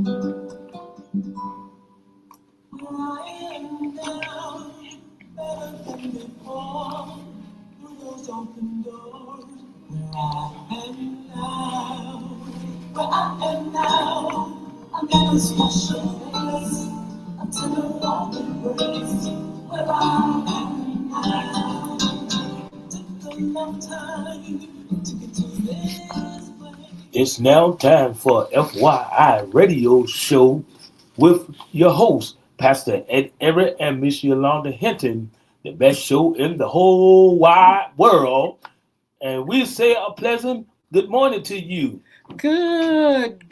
I am now better than before. Through those open doors, where I am now, where I am now. I never special place until the Lord embrace. Where I am now, took enough time to get to this place. It's now time for FYI Radio Show with your host, Pastor Evrette and Miss Yolanda Hnton, the best show in the whole wide world. And we say a pleasant good morning to you. Good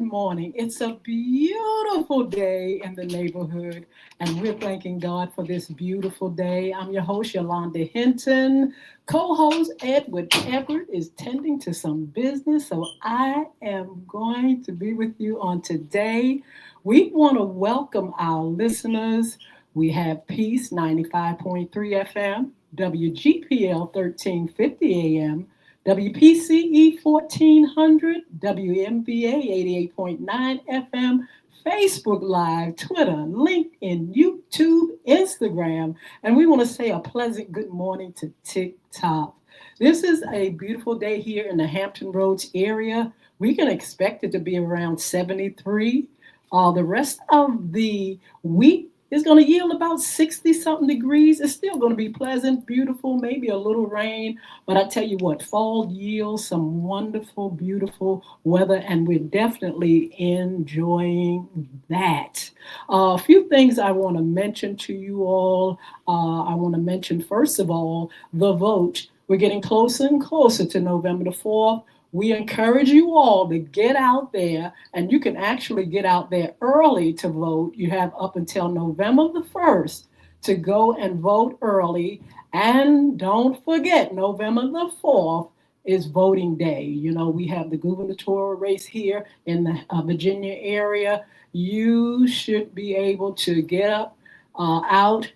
morning. It's a beautiful day in the neighborhood, and we're thanking God for this beautiful day. I'm your host, Yolanda Hnton. Co-host Edward Everett is tending to some business, so I am going to be with you on today. We want to welcome our listeners. We have Peace 95.3 FM, WGPL 1350 AM, WPCE 1400, WMBA 88.9 FM, Facebook Live, Twitter, LinkedIn, YouTube, Instagram, and we want to say a pleasant good morning to TikTok. This is a beautiful day here in the Hampton Roads area. We can expect it to be around 73. The rest of the week is going to yield about 60 something degrees. It's still going to be pleasant, beautiful, maybe a little rain. But I tell you what, fall yields some wonderful, beautiful weather, and we're definitely enjoying that. A few things I want to mention to you all. I want to mention, first of all, the vote. We're getting closer and closer to November the 4th. We encourage you all to get out there, and you can actually get out there early to vote. You have up until November the 1st to go and vote early. And don't forget, November the 4th is voting day. You know, we have the gubernatorial race here in the Virginia area. You should be able to get up, out,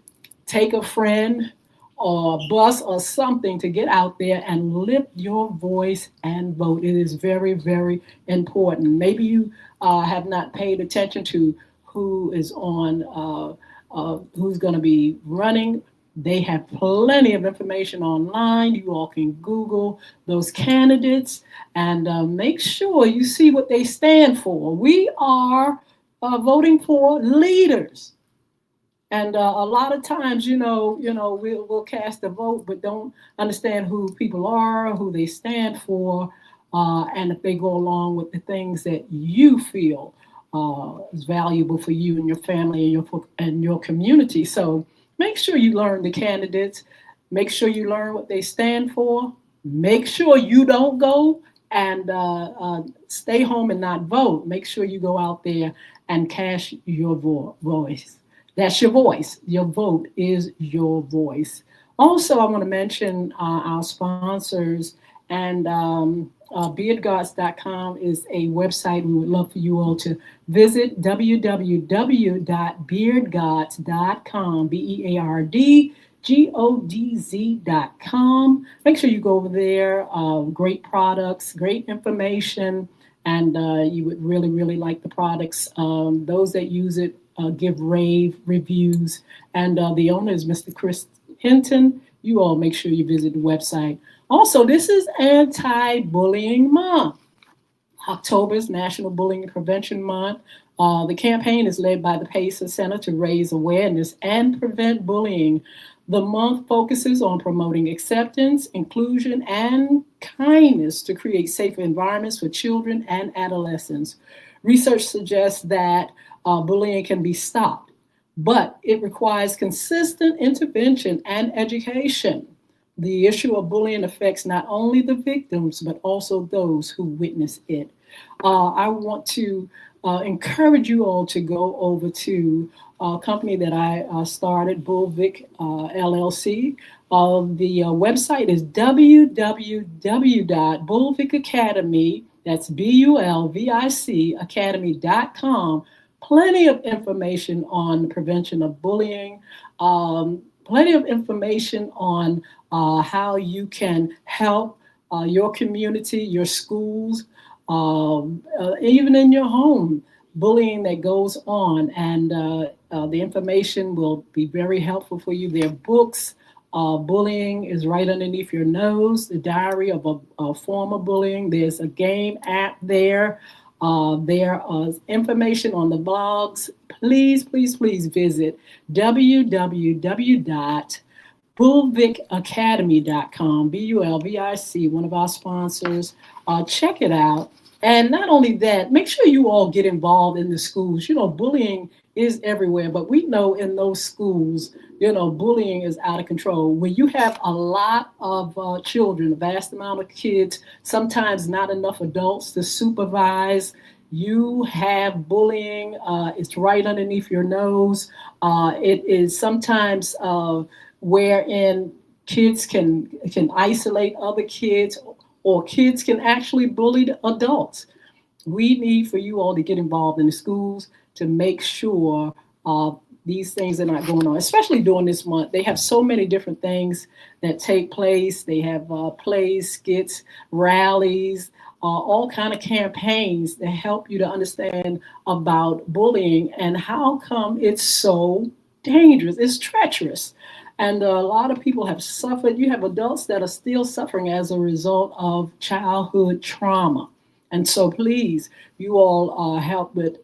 take a friend, or bus or something to get out there and lift your voice and vote. It is very, very important. Maybe you have not paid attention to who is on, who's going to be running. They have plenty of information online. You all can Google those candidates and make sure you see what they stand for. We are voting for leaders. And a lot of times, we'll cast a vote, but don't understand who people are, who they stand for, and if they go along with the things that you feel is valuable for you and your family and your community. So make sure you learn the candidates. Make sure you learn what they stand for. Make sure you don't go and stay home and not vote. Make sure you go out there and cast your voice. That's your voice. Your vote is your voice. Also, I want to mention our sponsors, and beardgods.com is a website we would love for you all to visit, www.beardgods.com, BEARDGODZ.com. Make sure you go over there. Great products, great information, and you would really, really like the products. Those that use it give rave reviews. And the owner is Mr. Chris Hnton. You all make sure you visit the website. Also, this is Anti-Bullying Month. October is National Bullying Prevention Month. The campaign is led by the Pacer Center to raise awareness and prevent bullying. The month focuses on promoting acceptance, inclusion, and kindness to create safer environments for children and adolescents. Research suggests that bullying can be stopped, but it requires consistent intervention and education. The issue of bullying affects not only the victims, but also those who witness it. I want to encourage you all to go over to a company that I started, Bullvic LLC. The website is www.bullvicacademy, that's BULVIC academy.com. Plenty of information on the prevention of bullying, plenty of information on how you can help your community, your schools, even in your home, bullying that goes on. And the information will be very helpful for you. There are books. Bullying is right underneath your nose, the diary of a former bullying. There's a game app there. There is information on the blogs. Please, please, please visit www.bulvicacademy.com, BULVIC, one of our sponsors. Check it out. And not only that, make sure you all get involved in the schools. Bullying is everywhere, but we know in those schools, bullying is out of control. When you have a lot of children, a vast amount of kids, sometimes not enough adults to supervise, you have bullying. It's right underneath your nose. It is sometimes wherein kids can isolate other kids, or kids can actually bully the adults. We need for you all to get involved in the schools to make sure these things are not going on, especially during this month. They have so many different things that take place. They have plays, skits, rallies, all kind of campaigns that help you to understand about bullying and how come it's so dangerous. It's treacherous. And a lot of people have suffered. You have adults that are still suffering as a result of childhood trauma. And so please, you all help with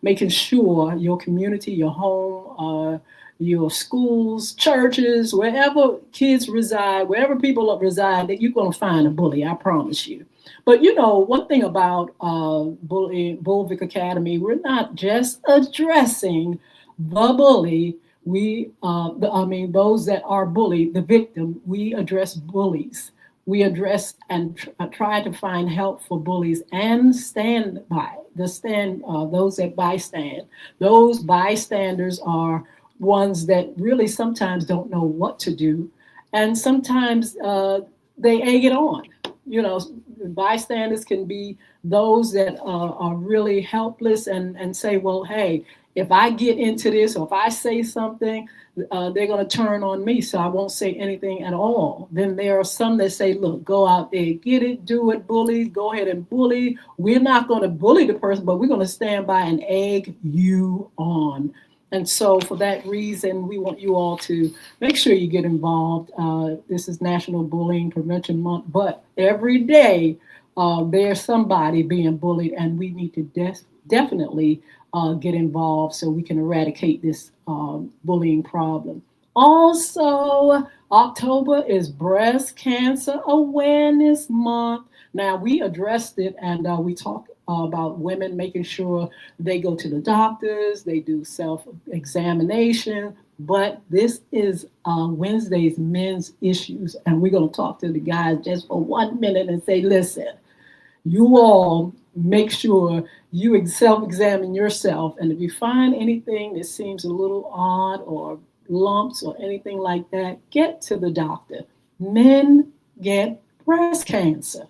making sure your community, your home, your schools, churches, wherever kids reside, wherever people reside, that you're going to find a bully, I promise you. But one thing about Bulvic Academy, we're not just addressing the bully. Those that are bullied, the victim, we address bullies. We address and try to find help for bullies and stand by those that bystand. Those bystanders are ones that really sometimes don't know what to do. And sometimes they egg it on. Bystanders can be those that are really helpless and say, well, hey, if I get into this or if I say something, they're going to turn on me, so I won't say anything at all. Then there are some that say, look, go out there, get it, do it, bully, go ahead and bully. We're not going to bully the person, but we're going to stand by and egg you on. And so for that reason, we want you all to make sure you get involved. This is National Bullying Prevention Month, but every day there's somebody being bullied, and we need to definitely get involved so we can eradicate this bullying problem. Also, October is Breast Cancer Awareness Month. Now, we addressed it, and we talked about women making sure they go to the doctors, they do self-examination, but this is Wednesday's men's issues, and we're going to talk to the guys just for 1 minute and say, listen, you all make sure you self-examine yourself, and if you find anything that seems a little odd or lumps or anything like that, get to the doctor. Men get breast cancer.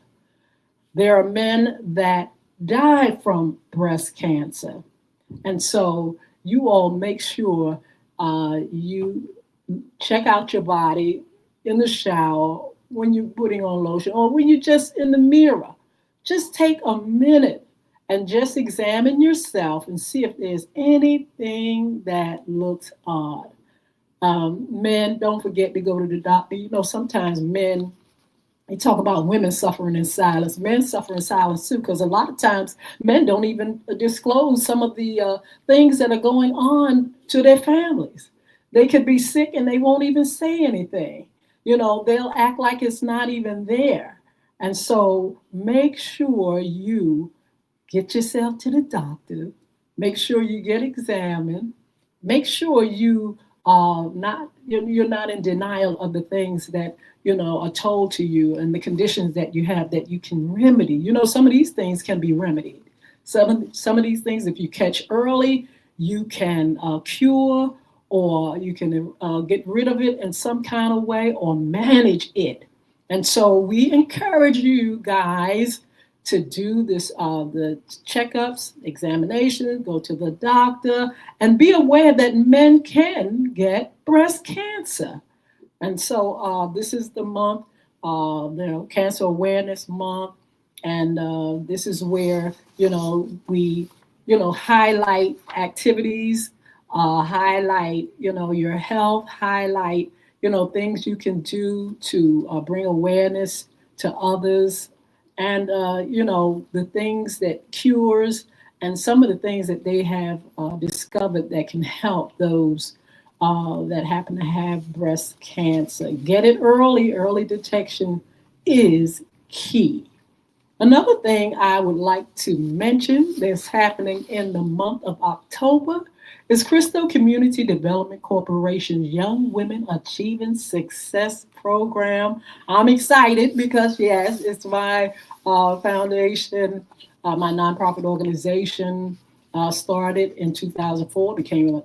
There are men that die from breast cancer. And so you all make sure you check out your body in the shower, when you're putting on lotion, or when you're just in the mirror. Just take a minute and just examine yourself and see if there's anything that looks odd. Men, don't forget to go to the doctor. Sometimes men, they talk about women suffering in silence. Men suffer in silence too, because a lot of times men don't even disclose some of the things that are going on to their families. They could be sick and they won't even say anything. They'll act like it's not even there. And so make sure you get yourself to the doctor. Make sure you get examined. Make sure you're not in denial of the things that are told to you and the conditions that you have that you can remedy. Some of these things can be remedied. Some of these things, if you catch early, you can cure, or you can get rid of it in some kind of way or manage it. And so we encourage you guys to do this, the checkups, examinations, go to the doctor, and be aware that men can get breast cancer. And so this is the month, Cancer Awareness Month. And this is where, we, highlight activities, highlight, your health, highlight, things you can do to bring awareness to others, and, the things that cures, and some of the things that they have discovered that can help those that happen to have breast cancer. Get it early. Early detection is key. Another thing I would like to mention that's happening in the month of October is Crystal Community Development Corporation's Young Women Achieving Success program. I'm excited because, yes, it's my foundation, my nonprofit organization. Started in 2004, became a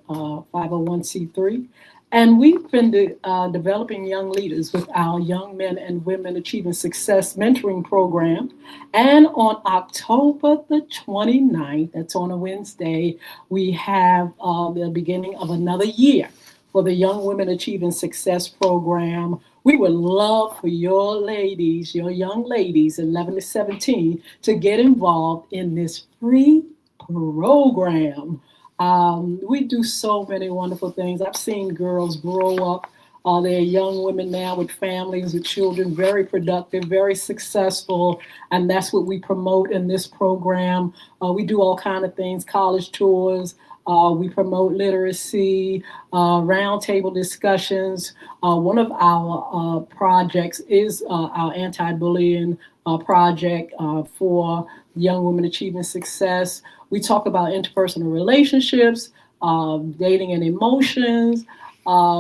501c3. And we've been developing young leaders with our Young Men and Women Achieving Success mentoring program. And on October the 29th, that's on a Wednesday, we have the beginning of another year for the Young Women Achieving Success program. We would love for your ladies, your young ladies, 11 to 17, to get involved in this free program. We do so many wonderful things. I've seen girls grow up. They're young women now with families, with children, very productive, very successful, and that's what we promote in this program. We do all kind of things, college tours. We promote literacy, roundtable discussions. One of our projects is our anti-bullying project for young women achieving success. We talk about interpersonal relationships, dating and emotions,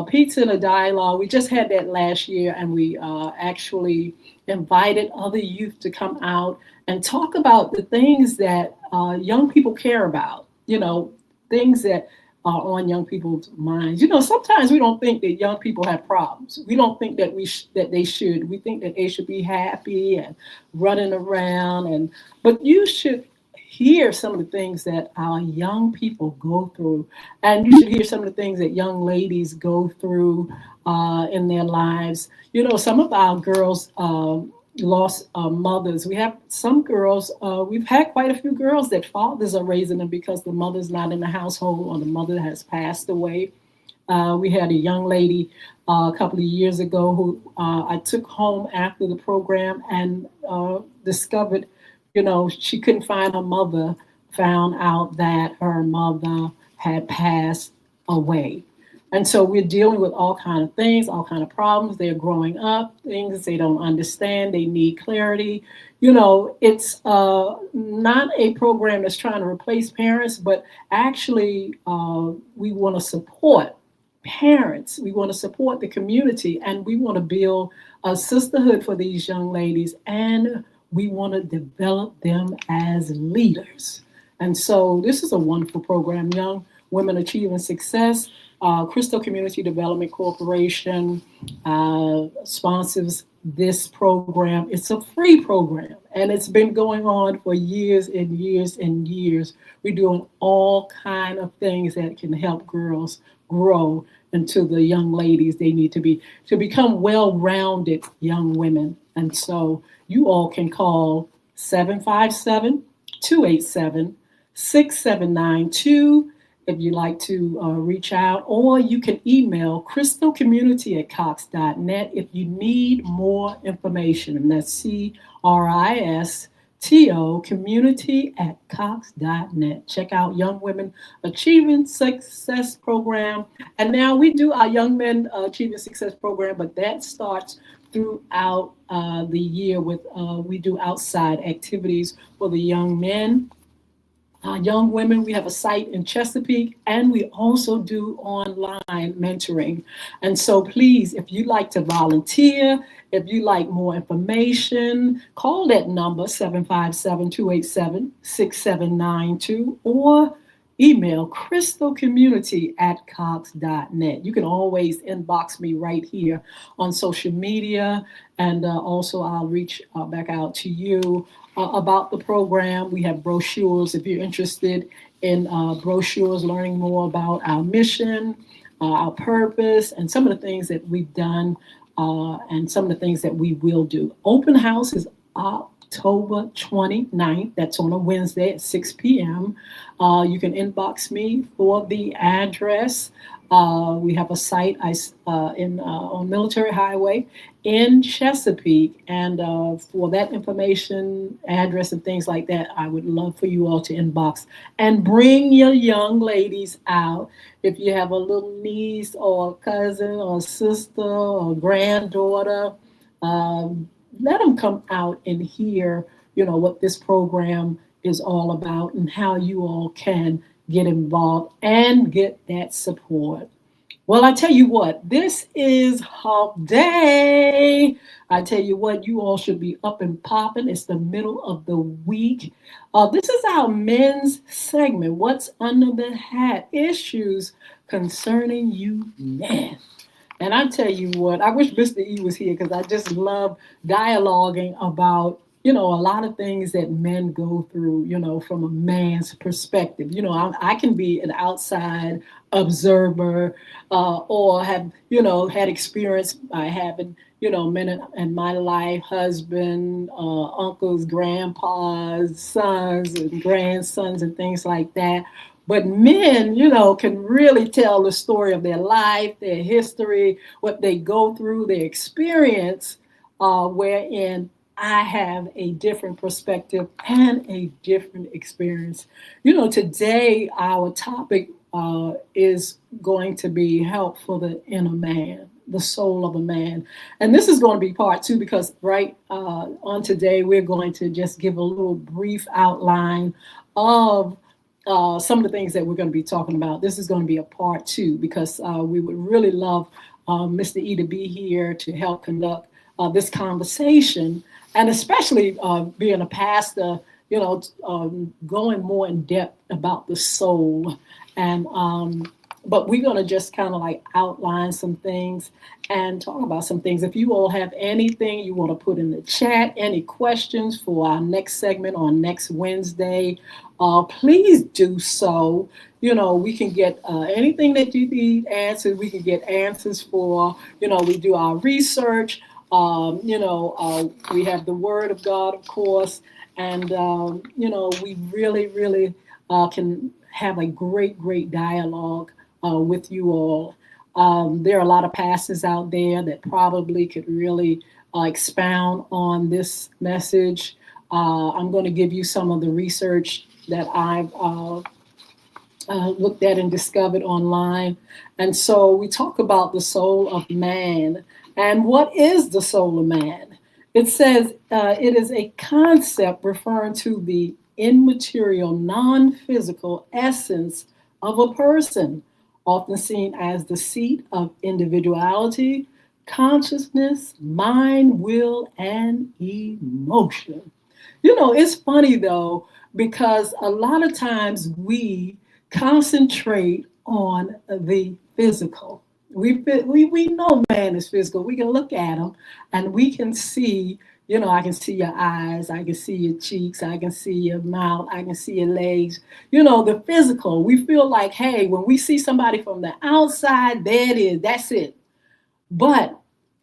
pizza and a dialogue. We just had that last year, and we actually invited other youth to come out and talk about the things that young people care about, things that are on young people's minds. Sometimes we don't think that young people have problems. We don't think that that they should. We think that they should be happy and running around, but you should hear some of the things that our young people go through, and you should hear some of the things that young ladies go through in their lives. Some of our girls lost mothers. We have some girls, we've had quite a few girls that fathers are raising them because the mother's not in the household or the mother has passed away. We had a young lady a couple of years ago who I took home after the program and discovered, she couldn't find her mother, found out that her mother had passed away. And so we're dealing with all kind of things, all kind of problems. They're growing up, things they don't understand. They need clarity. It's not a program that's trying to replace parents, but actually we want to support parents. We want to support the community, and we want to build a sisterhood for these young ladies, and we want to develop them as leaders. And so this is a wonderful program, Young Women Achieving Success. Crystal Community Development Corporation sponsors this program. It's a free program, and it's been going on for years and years and years. We're doing all kind of things that can help girls grow into the young ladies they need to be to become well-rounded young women. And so you all can call 757-287-6792 if you'd like to reach out, or you can email crystalcommunity@cox.net if you need more information. And that's CRISTO community@cox.net. Check out Young Women Achieving Success program. And now we do our Young Men Achieving Success program, but that starts throughout the year with we do outside activities for the young men. Young women, we have a site in Chesapeake, and we also do online mentoring. And so please, if you'd like to volunteer, if you'd like more information, call that number 757-287-6792 or email crystalcommunity@cox.net. You can always inbox me right here on social media, and also I'll reach back out to you about the program. We have brochures if you're interested in brochures, learning more about our mission, our purpose, and some of the things that we've done and some of the things that we will do. Open houses October 29th. That's on a Wednesday at 6 p.m. You can inbox me for the address. We have a site on Military Highway in Chesapeake. And for that information, address, and things like that, I would love for you all to inbox and bring your young ladies out. If you have a little niece or cousin or sister or granddaughter, let them come out and hear, what this program is all about and how you all can get involved and get that support. Well, I tell you what, this is Hump Day. I tell you what, you all should be up and popping. It's the middle of the week. This is our men's segment. What's under the hat? Issues concerning you men. And I tell you what, I wish Mr. E was here because I just love dialoguing about, a lot of things that men go through, from a man's perspective. I can be an outside observer or have, had experience by having, men in my life, husband, uncles, grandpas, sons and grandsons and things like that. But men, can really tell the story of their life, their history, what they go through, their experience, wherein I have a different perspective and a different experience. Today our topic is going to be help for the inner man, the soul of a man. And this is going to be part two because on today we're going to just give a little brief outline of some of the things that we're going to be talking about. This is going to be a part two because we would really love Mr. E to be here to help conduct this conversation, and especially being a pastor, going more in depth about the soul. And but we're going to just kind of like outline some things and talk about some things. If you all have anything you want to put in the chat, any questions for our next segment on next Wednesday, please do so. We can get anything that you need answered. We can get answers for, we do our research. We have the Word of God, of course, and, we really, really can have a great, great dialogue with you all. There are a lot of pastors out there that probably could really expound on this message. I'm going to give you some of the research that I've looked at and discovered online. And so we talk about the soul of man. And what is the soul of man? It says it is a concept referring to the immaterial, non-physical essence of a person, often seen as the seat of individuality, consciousness, mind, will, and emotion. It's funny though, because a lot of times we concentrate on the physical. We know man is physical. We can look at him and we can see, I can see your eyes, I can see your cheeks, I can see your mouth, I can see your legs, the physical. We feel like, hey, when we see somebody from the outside, there it is, that's it. But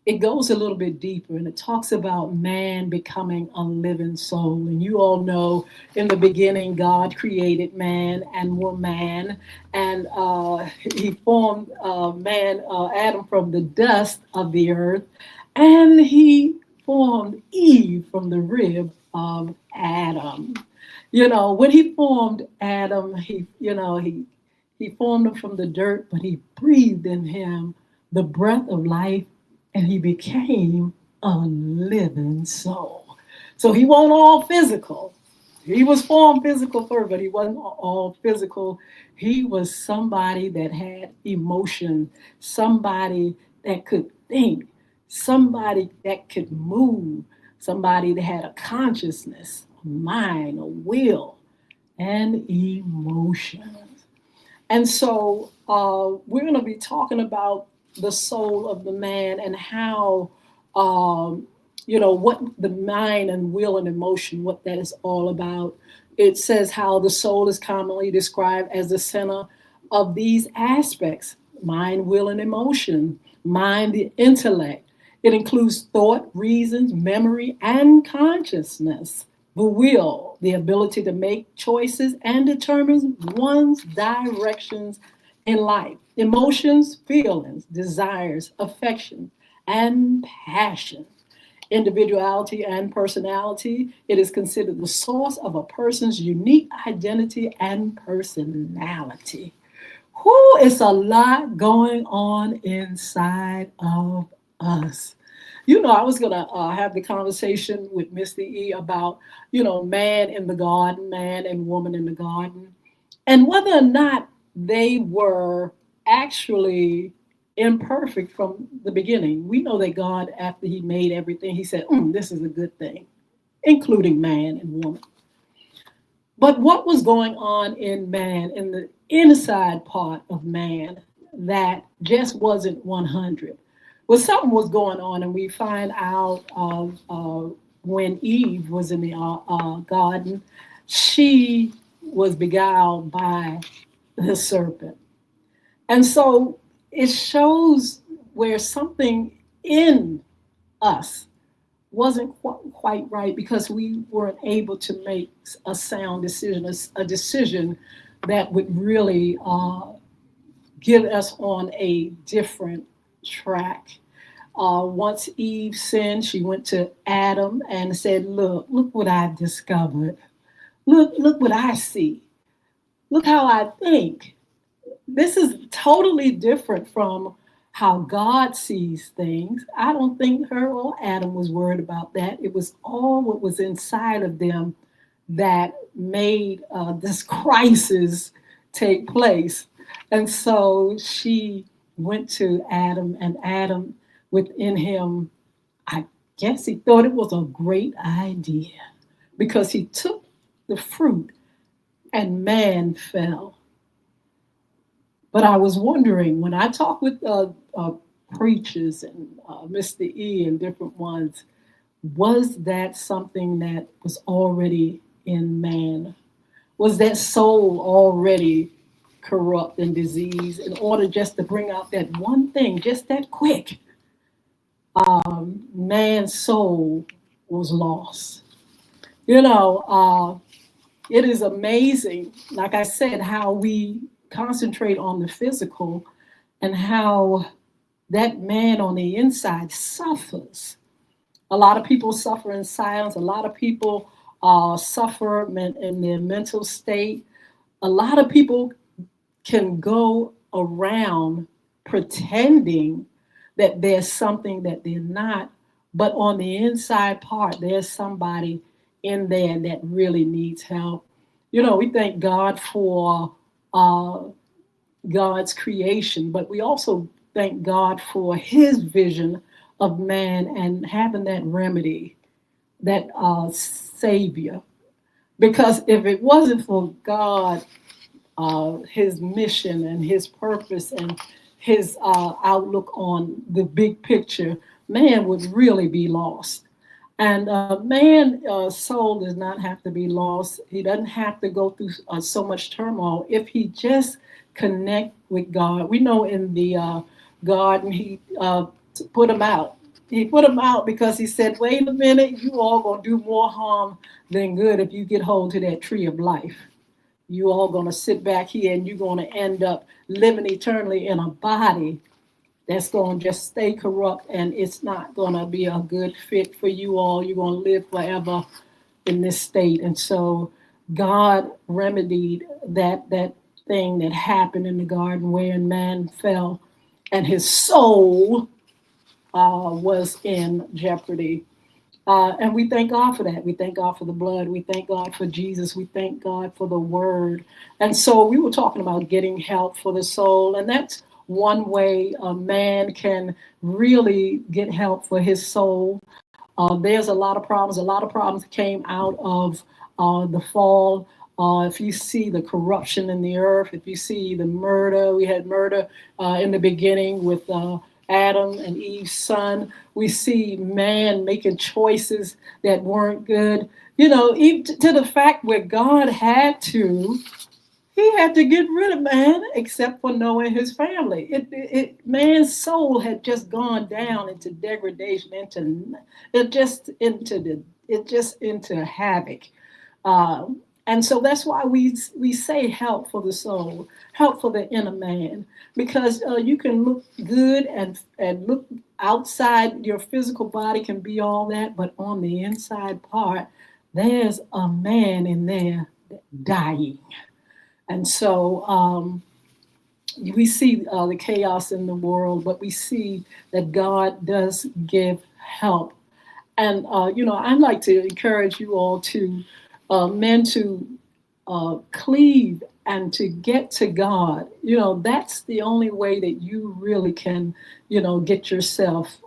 it goes a little bit deeper and it talks about man becoming a living soul. And you all know in the beginning, God created man and woman, and he formed Adam from the dust of the earth, and he formed Eve from the rib of Adam. When he formed Adam, he formed him from the dirt, but he breathed in him the breath of life, and he became a living soul. So he wasn't all physical. He was formed physical first, but he wasn't all physical. He was somebody that had emotion, somebody that could think, somebody that could move, somebody that had a consciousness, a mind, a will, and emotions. And so we're going to be talking about the soul of the man and how, what the mind and will and emotion, what that is all about. It says how the soul is commonly described as the center of these aspects: mind, will, and emotion. Mind, the intellect. It includes thought, reasons, memory, and consciousness, the will, the ability to make choices and determine one's directions in life, emotions, feelings, desires, affection, and passion. Individuality and personality, it is considered the source of a person's unique identity and personality. Whoo, it's a lot going on inside of us. I was going to have the conversation with Mr. E about, man in the garden, man and woman in the garden, and whether or not they were actually imperfect from the beginning. We know that God, after he made everything, he said, this is a good thing, including man and woman. But what was going on in man, in the inside part of man, that just wasn't 100? Well, something was going on, and we find out when Eve was in the garden, she was beguiled by the serpent. And so it shows where something in us wasn't quite right because we weren't able to make a sound decision, a decision that would really get us on a different track. Once Eve sinned, she went to Adam and said, look what I've discovered. Look what I see. Look how I think. This is totally different from how God sees things. I don't think her or Adam was worried about that. It was all what was inside of them that made this crisis take place. And so she went to Adam, and Adam, within him, I guess he thought it was a great idea because he took the fruit and man fell. But I was wondering, when I talk with preachers and Mr. E and different ones, was that something that was already in man? Was that soul already corrupt and diseased in order just to bring out that one thing, just that quick? Man's soul was lost. It is amazing, like I said, how we concentrate on the physical and how that man on the inside suffers. A lot of people suffer in silence. A lot of people suffer in their mental state. A lot of people can go around pretending that there's something that they're not, but on the inside part, there's somebody in there that really needs help. We thank God for God's creation, but we also thank God for his vision of man and having that remedy, that savior. Because if it wasn't for God, his mission and his purpose and his outlook on the big picture, man would really be lost. And man's soul does not have to be lost. He doesn't have to go through so much turmoil if he just connect with God. We know in the garden, he put him out. He put him out because he said, wait a minute, you all gonna do more harm than good if you get hold to that tree of life. You all gonna sit back here and you're gonna end up living eternally in a body that's going to just stay corrupt, and it's not going to be a good fit for you all. You're going to live forever in this state. And so God remedied that thing that happened in the garden wherein man fell and his soul was in jeopardy. And we thank God for that. We thank God for the blood. We thank God for Jesus. We thank God for the word. And so we were talking about getting help for the soul, and that's one way a man can really get help for his soul. There's a lot of problems. A lot of problems came out of the fall. If you see the corruption in the earth, if you see the murder, we had murder in the beginning with Adam and Eve's son. We see man making choices that weren't good. Even to the fact where God had to, he He had to get rid of man, except for Noah and his family. Man's soul had just gone down into degradation, into havoc. And so that's why we say help for the soul, help for the inner man, because you can look good and look outside. Your physical body can be all that, but on the inside part, there's a man in there dying. And so we see the chaos in the world, but we see that God does give help. And, I'd like to encourage you all to, men to cleave and to get to God. That's the only way that you really can, get yourself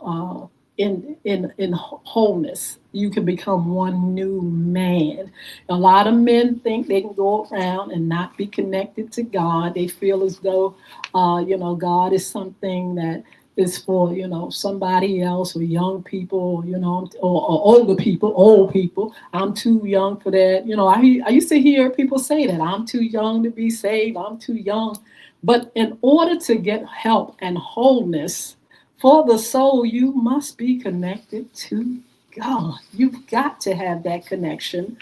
in wholeness. You can become one new man. A lot of men think they can go around and not be connected to God. They feel as though, God is something that is for, somebody else, or young people, or older people, old people. I'm too young for that. I used to hear people say that I'm too young to be saved. I'm too young. But in order to get help and wholeness for the soul, you must be connected to God. You've got to have that connection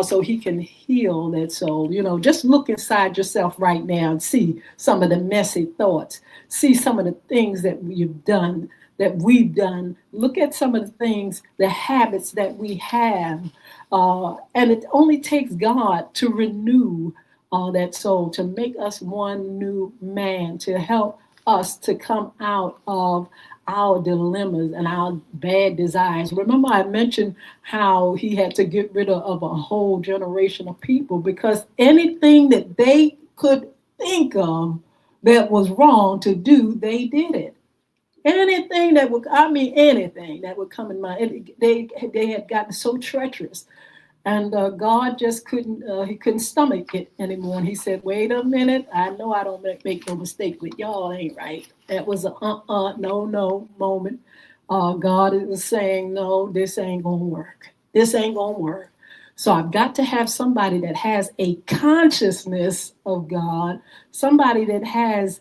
so he can heal that soul. Just look inside yourself right now and see some of the messy thoughts. See some of the things that you've done, that we've done. Look at some of the things, the habits that we have. And it only takes God to renew that soul, to make us one new man, to help us to come out of our dilemmas and our bad desires. Remember, I mentioned how he had to get rid of a whole generation of people because anything that they could think of that was wrong to do, they did it. Anything that anything that would come in mind, they had gotten so treacherous. And God just he couldn't stomach it anymore. And he said, wait a minute, I know I don't make no mistake, but y'all ain't right. That was a no moment. God was saying, no, this ain't gonna work. This ain't gonna work. So I've got to have somebody that has a consciousness of God, somebody that has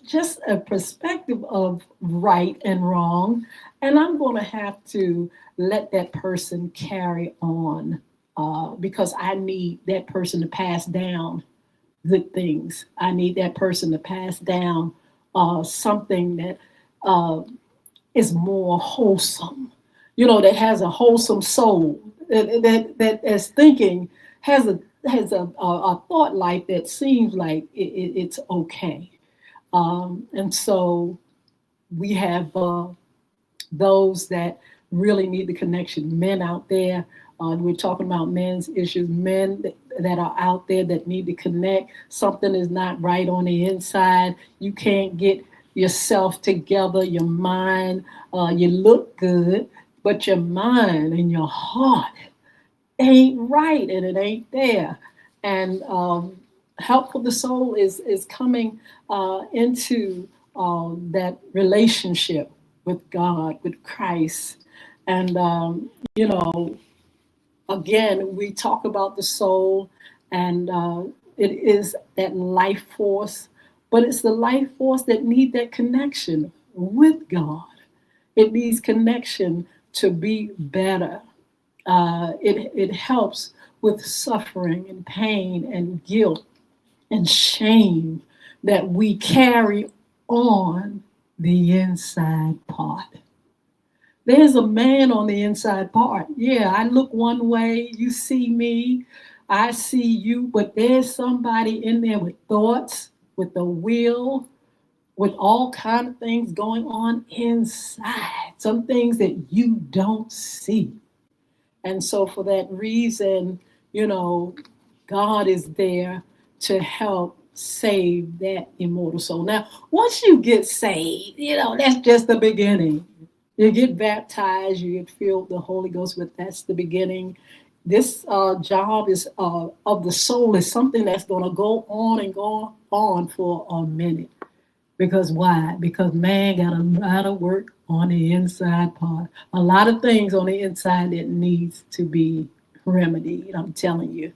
just a perspective of right and wrong. And I'm going to have to let that person carry on because I need that person to pass down good things. I need that person to pass down something that is more wholesome, that has a wholesome soul, that is thinking, has a thought life that seems like it's okay. And so we have those that really need the connection. Men out there, we're talking about men's issues, men that are out there that need to connect. Something is not right on the inside. You can't get yourself together, your mind, you look good, but your mind and your heart ain't right and it ain't there. And help for the soul is coming into that relationship with God, with Christ. And, again, we talk about the soul and it is that life force, but it's the life force that needs that connection with God. It needs connection to be better. It helps with suffering and pain and guilt and shame that we carry on the inside part. There's a man on the inside part. Yeah, I look one way, you see me, I see you, but there's somebody in there with thoughts, with the will, with all kind of things going on inside, some things that you don't see. And so for that reason, God is there to help save that immortal soul. Now, once you get saved, that's just the beginning. You get baptized, you get filled with the Holy Ghost, but that's the beginning. This job is of the soul is something that's going to go on and go on for a minute. Because why? Because man got a lot of work on the inside part. A lot of things on the inside that needs to be remedied, I'm telling you.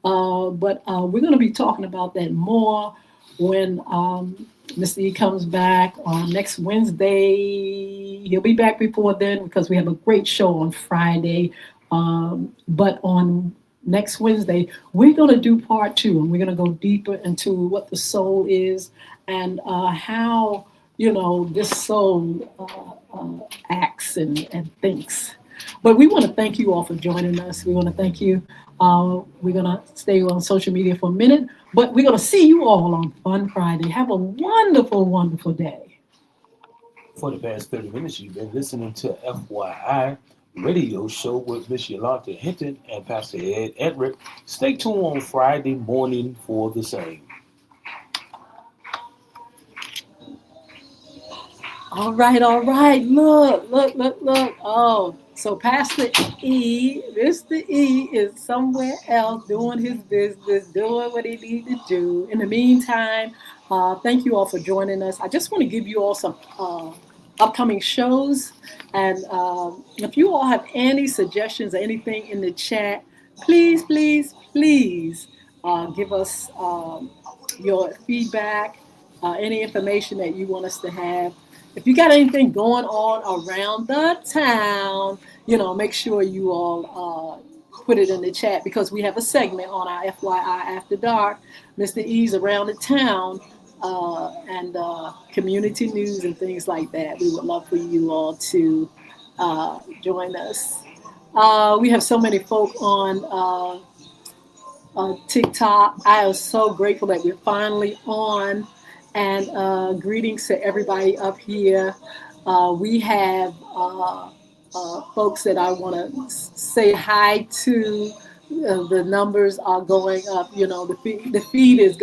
But we're going to be talking about that more when Mr. E comes back on next Wednesday. He'll be back before then because we have a great show on Friday. But on next Wednesday, we're going to do part two, and we're going to go deeper into what the soul is and how, this soul acts and thinks. But we want to thank you all for joining us. We want to thank you. We're going to stay on social media for a minute, but we're going to see you all on Fun Friday. Have a wonderful, wonderful day. For the past 30 minutes, you've been listening to FYI Radio Show with Miss Yolanda Hnton and Pastor Ed Evrette. Stay tuned on Friday morning for the same. All right, all right. Look. Oh, so Pastor E, Mr. E is somewhere else doing his business, doing what he needs to do. In the meantime, thank you all for joining us. I just want to give you all some upcoming shows. And if you all have any suggestions or anything in the chat, please give us your feedback, any information that you want us to have. If you got anything going on around the town, make sure you all put it in the chat because we have a segment on our FYI After Dark, Mr. E's Around the Town, and community news and things like that. We would love for you all to join us. We have so many folk on TikTok. I am so grateful that we're finally on. And greetings to everybody up here. We have folks that I want to say hi to. The numbers are going up. The feed is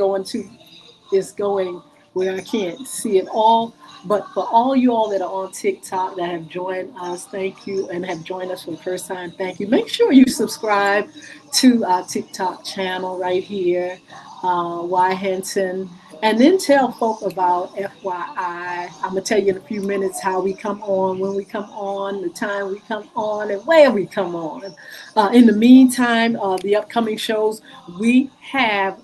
going where I can't see it all. But for all you all that are on TikTok that have joined us, thank you, and have joined us for the first time, thank you. Make sure you subscribe to our TikTok channel right here, Y Hnton. And then tell folk about FYI. I'm going to tell you in a few minutes how we come on, when we come on, the time we come on, and where we come on. In the meantime, the upcoming shows, we have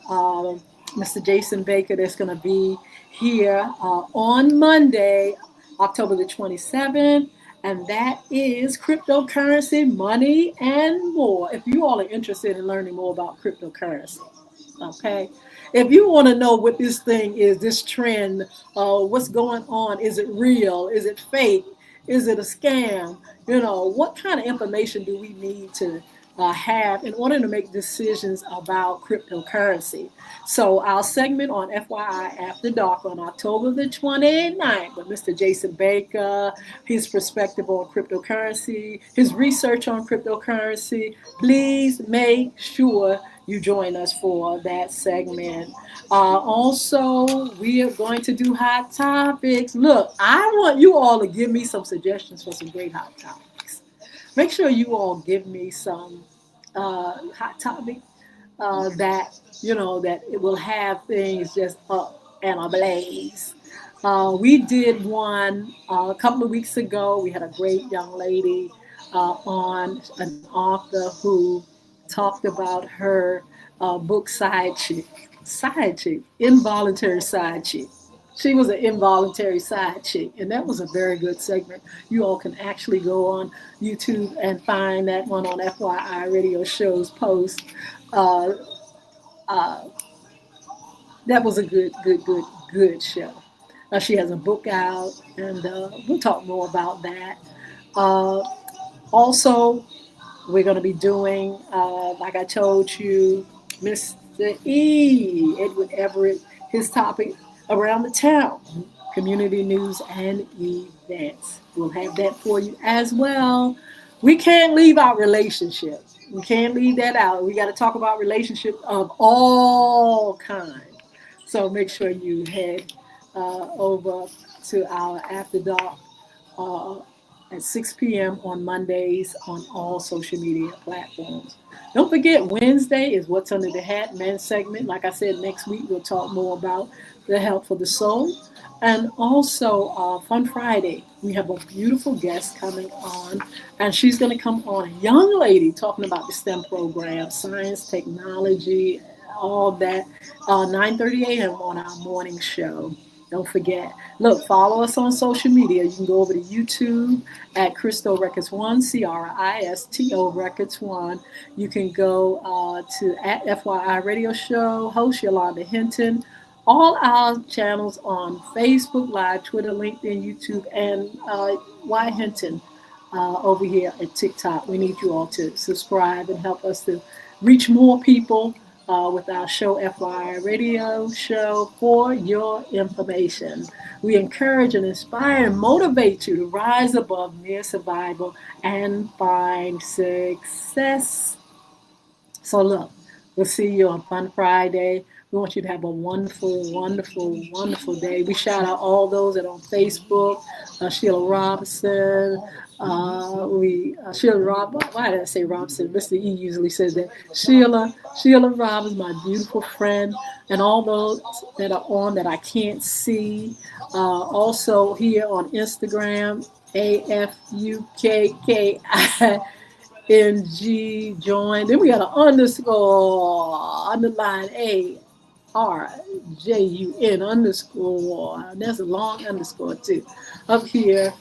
Mr. Jason Baker that's going to be here on Monday, October the 27th. And that is cryptocurrency, money, and more. If you all are interested in learning more about cryptocurrency, okay? If you want to know what this thing is, this trend, what's going on, is it real? Is it fake? Is it a scam? What kind of information do we need to have in order to make decisions about cryptocurrency? So our segment on FYI After Dark on October the 29th with Mr. Jason Baker, his perspective on cryptocurrency, his research on cryptocurrency. Please make sure you join us for that segment. Also, we are going to do hot topics. Look, I want you all to give me some suggestions for some great hot topics. Make sure you all give me some hot topic that it will have things just up and ablaze. We did one a couple of weeks ago. We had a great young lady on, an author who talked about her book Side Chick, involuntary side chick. She was an involuntary side chick, and that was a very good segment. You all can actually go on YouTube and find that one on FYI Radio Show's post. That was a good show. She has a book out, and we'll talk more about that. Also, we're going to be doing, like I told you, Mr. E, Edward Everett, his topic around the town, community news and events. We'll have that for you as well. We can't leave out relationships. We can't leave that out. We got to talk about relationships of all kinds. So make sure you head over to our After Dark at 6 p.m. on Mondays on all social media platforms. Don't forget, Wednesday is What's Under the Hat men's segment. Like I said, next week we'll talk more about the health for the soul. And also, Fun Friday, we have a beautiful guest coming on, and she's going to come on, a young lady talking about the STEM program, science, technology, all that, 9:30 a.m. on our morning show. Don't forget. Look, follow us on social media. You can go over to YouTube at Cristo Records One, Cristo Records One. You can go to at FYI Radio Show, host Yolanda Hnton. All our channels on Facebook Live, Twitter, LinkedIn, YouTube, and Y Hnton over here at TikTok. We need you all to subscribe and help us to reach more people with our show, FYI Radio Show, for your information. We encourage and inspire and motivate you to rise above mere survival and find success. So look, we'll see you on Fun Friday. We want you to have a wonderful, wonderful, wonderful day. We shout out all those that are on Facebook, Sheila Robinson, Sheila Rob. Why did I say Robinson? Mr. E usually says that. Sheila Robinson, my beautiful friend, and all those that are on that I can't see. Also here on Instagram, AFUKKING join. Then we got an underscore underline ARJUN underscore. There's a long underscore too up here.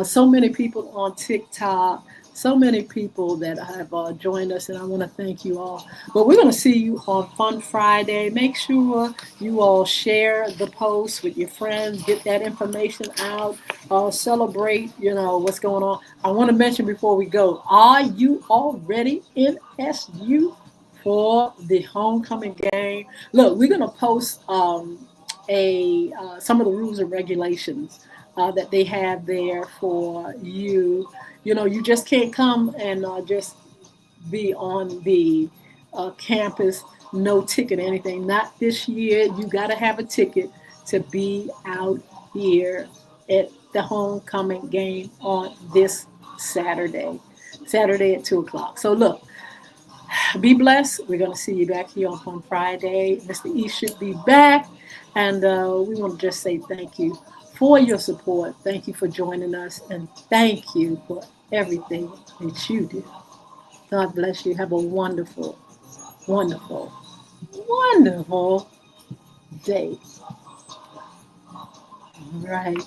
So many people on TikTok, so many people that have joined us, and I want to thank you all. But we're going to see you on Fun Friday. Make sure you all share the post with your friends, get that information out, celebrate, what's going on. I want to mention before we go, are you already in SU for the homecoming game? Look, we're going to post some of the rules and regulations that they have there for you. You just can't come and just be on the campus, no ticket or anything. Not this year. You got to have a ticket to be out here at the homecoming game on this Saturday at 2 o'clock. So look, be blessed. We're going to see you back here on Friday. Mr. E should be back. And we want to just say thank you for your support. Thank you for joining us. And thank you for everything that you do. God bless you. Have a wonderful, wonderful, wonderful day. All right.